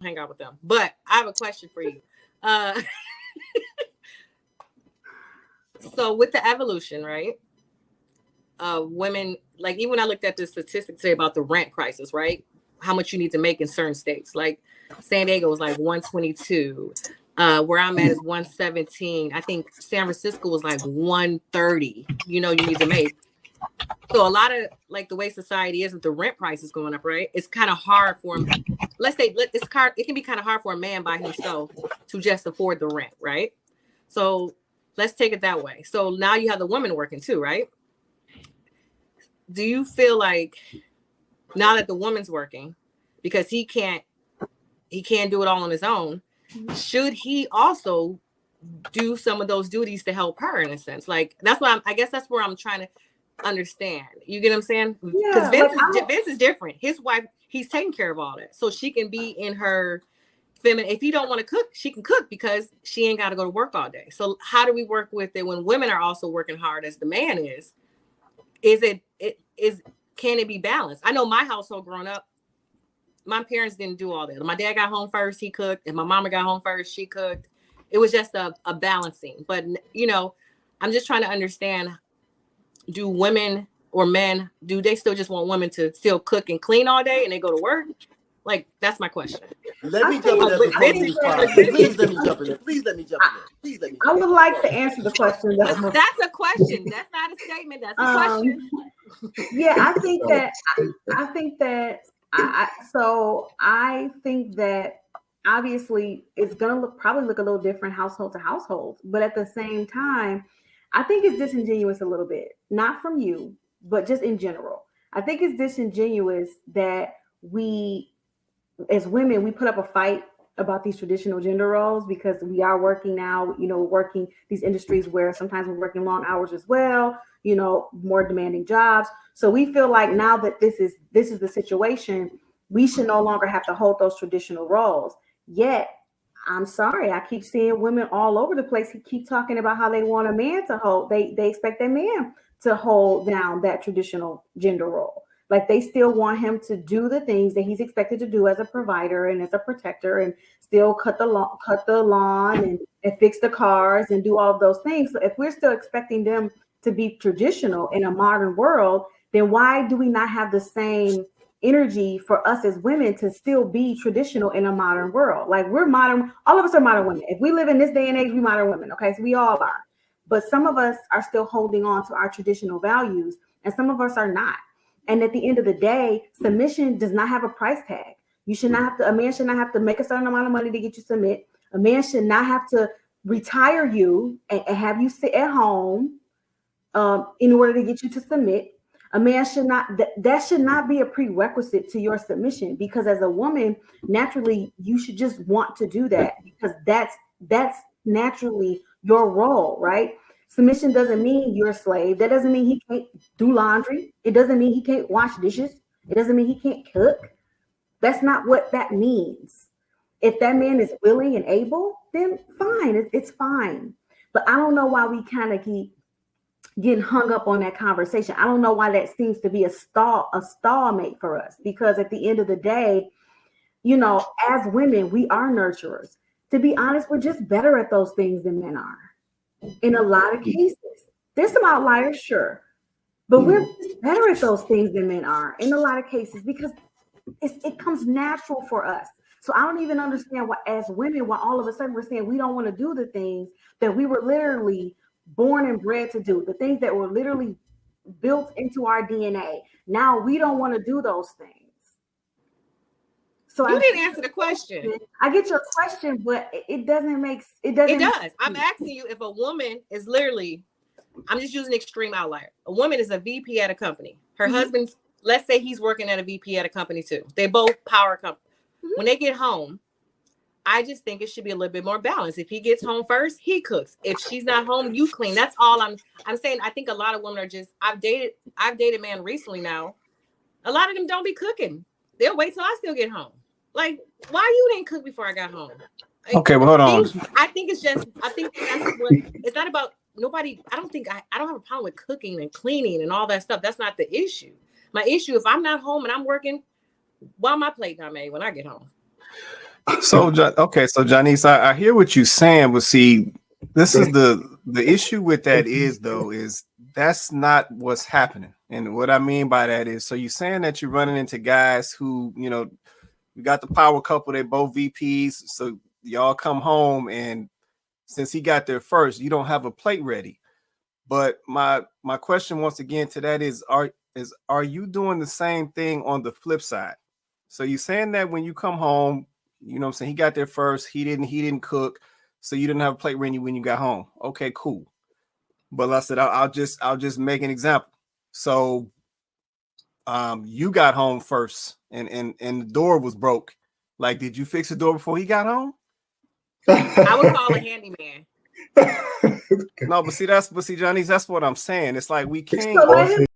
hang out with them. But I have a question for you. Uh, so with the evolution, right? Women, like even when I looked at the statistics today about the rent prices, right? How much you need to make in certain states. Like San Diego was like 122. Where I'm at is 117. I think San Francisco was like 130. You know, you need to make. So a lot of like the way society is with the rent prices going up, right? It's kind of hard for him. Let's say it can be kind of hard for a man by himself to just afford the rent, right? So let's take it that way. So now you have the woman working too, right? Do you feel like now that the woman's working, because he can't do it all on his own, should he also do some of those duties to help her in a sense? Like that's what I guess that's where I'm trying to understand. You get what I'm saying? Because Vince is different. His wife, he's taking care of all that, so she can be in her feminine. If he don't want to cook, she can cook because she ain't got to go to work all day. So how do we work with it when women are also working hard as the man is? Can it be balanced? I know my household growing up, my parents didn't do all that. My dad got home first, he cooked, and my mama got home first, she cooked. It was just a balancing. But you know, I'm just trying to understand, do women or men, do they still just want women to still cook and clean all day and they go to work? Like, that's my question. Let me jump in there before you respond. Please let me jump in there. Please let me jump in there. Please let me. I would like to answer the question. That's a question. That's not a statement. That's a question. Yeah, I think that obviously it's gonna probably look a little different household to household, but at the same time, I think it's disingenuous a little bit, not from you, but just in general. I think it's disingenuous that we, as women, we put up a fight about these traditional gender roles because we are working now, you know, working these industries where sometimes we're working long hours as well, you know, more demanding jobs. So we feel like now that this is the situation, we should no longer have to hold those traditional roles. Yet, I'm sorry, I keep seeing women all over the place who keep talking about how they want a man to hold, they expect their man to hold down that traditional gender role. Like they still want him to do the things that he's expected to do as a provider and as a protector, and still cut the lawn and fix the cars and do all of those things. So if we're still expecting them to be traditional in a modern world, then why do we not have the same energy for us as women to still be traditional in a modern world? Like we're modern, all of us are modern women. If we live in this day and age, we modern women. Okay, so we all are. But some of us are still holding on to our traditional values, and some of us are not. And at the end of the day, submission does not have a price tag. A man should not have to make a certain amount of money to get you to submit. A man should not have to retire you and have you sit at home in order to get you to submit. A man should not, that should not be a prerequisite to your submission, because as a woman, naturally, you should just want to do that because that's naturally your role, right? Submission doesn't mean you're a slave. That doesn't mean he can't do laundry. It doesn't mean he can't wash dishes. It doesn't mean he can't cook. That's not what that means. If that man is willing and able, then fine, it's fine. But I don't know why we kind of keep getting hung up on that conversation. I don't know why that seems to be a stalemate for us, because at the end of the day, you know, as women, we are nurturers. To be honest, we're just better at those things than men are. In a lot of cases, there's some outliers, sure, but we're better at those things than men are in a lot of cases because it comes natural for us. So I don't even understand why, as women, why all of a sudden we're saying we don't want to do the things that we were literally born and bred to do, the things that were literally built into our DNA. Now we don't want to do those things. So you didn't answer the question. I get your question, but it doesn't make it does. I'm asking you if a woman is literally, I'm just using extreme outlier. A woman is a VP at a company. Her husband's, let's say he's working at a VP at a company too. They both power company. When they get home, I just think it should be a little bit more balanced. If he gets home first, he cooks. If she's not home, you clean. That's all I'm saying. I think a lot of women are just, I've dated man recently now. A lot of them don't be cooking. They'll wait till I still get home. Like, why you didn't cook before I got home? Like, okay, well, hold on. I think that's what, it's not about nobody. I don't have a problem with cooking and cleaning and all that stuff. That's not the issue. My issue, if I'm not home and I'm working, why my plate not made when I get home? So, okay, so Janice, I hear what you're saying, but see, this is the issue with that is that's not what's happening. And what I mean by that is, so you're saying that you're running into guys who, you know, you got the power couple, they both VPs, so y'all come home, and since he got there first, you don't have a plate ready. But my question once again to that is, are you doing the same thing on the flip side? So you're saying that when you come home, you know what I'm saying, he got there first, he didn't cook, so you didn't have a plate ready when you got home. Okay, cool. But like I said, I'll just make an example. So you got home first and the door was broke. Like, did you fix the door before he got home? I would call a handyman. No, but see, Johnny, that's what I'm saying. It's like we can't. So let him